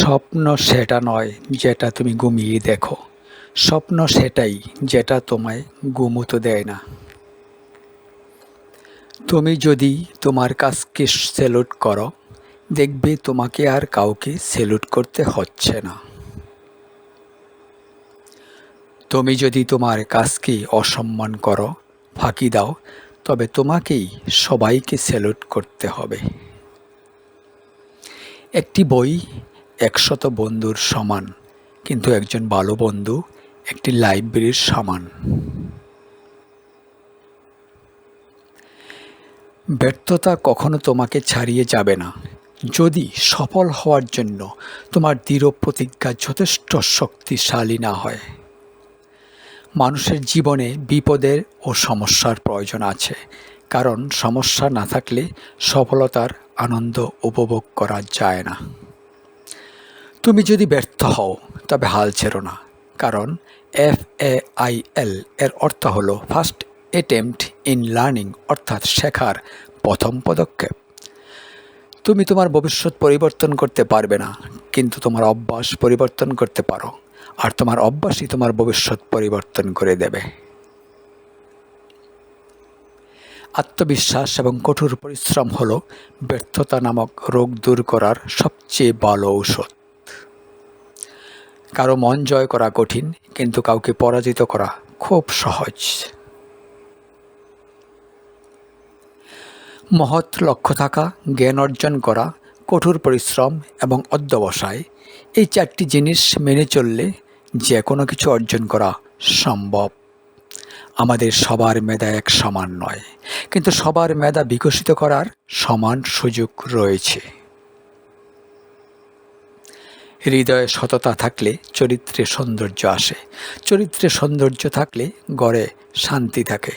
স্বপ্ন সেটা নয় যেটা তুমি ঘুমিয়ে দেখো, স্বপ্ন সেটাই যেটা তোমায় ঘুমোতে দেয় না। তুমি যদি তোমার কাজকে স্যালুট করো, দেখবে তোমাকে আর কাউকে স্যালুট করতে হচ্ছে না। তুমি যদি তোমার কাজকে অসম্মান করো, ফাঁকি দাও, তবে তোমাকেই সবাইকে স্যালুট করতে হবে। একটি বই ১০০ বন্ধুর সমান, কিন্তু একজন ভালো বন্ধু একটি লাইব্রেরির সমান। ব্যর্থতা কখনো তোমাকে ছাড়িয়ে যাবে না, যদি সফল হওয়ার জন্য তোমার দৃঢ় প্রতিজ্ঞা যথেষ্ট শক্তিশালী না হয়। মানুষের জীবনে বিপদের ও সমস্যার প্রয়োজন আছে, কারণ সমস্যা না থাকলে সফলতার আনন্দ উপভোগ করা যায় না। তুমি যদি ব্যর্থ হও, তবে হাল ছেড়ো না, কারণ FAIL এর অর্থ হলো ফার্স্ট অ্যাটেম্পট ইন লার্নিং, অর্থাৎ শেখার প্রথম পদক্ষেপ। তুমি তোমার ভবিষ্যৎ পরিবর্তন করতে পারবে না, কিন্তু তোমার অভ্যাস পরিবর্তন করতে পারো, আর তোমার অভ্যাসই তোমার ভবিষ্যৎ পরিবর্তন করে দেবে। আত্মবিশ্বাস এবং কঠোর পরিশ্রম হলো ব্যর্থতা নামক রোগ দূর করার সবচেয়ে ভালো ঔষধ। কারো মন জয় করা কঠিন, কিন্তু কাউকে পরাজিত করা খুব সহজ। মহৎ লক্ষ্য থাকা, জ্ঞান অর্জন করা, কঠোর পরিশ্রম এবং অধ্যবসায়, এই 4টি জিনিস মেনে চললে যে কোনো কিছু অর্জন করা সম্ভব। আমাদের সবার মেধা এক সমান নয়, কিন্তু সবার মেধা বিকশিত করার সমান সুযোগ রয়েছে। হৃদয়ে সততা থাকলে চরিত্রে সৌন্দর্য আসে, চরিত্রে সৌন্দর্য থাকলে ঘরে শান্তি থাকে।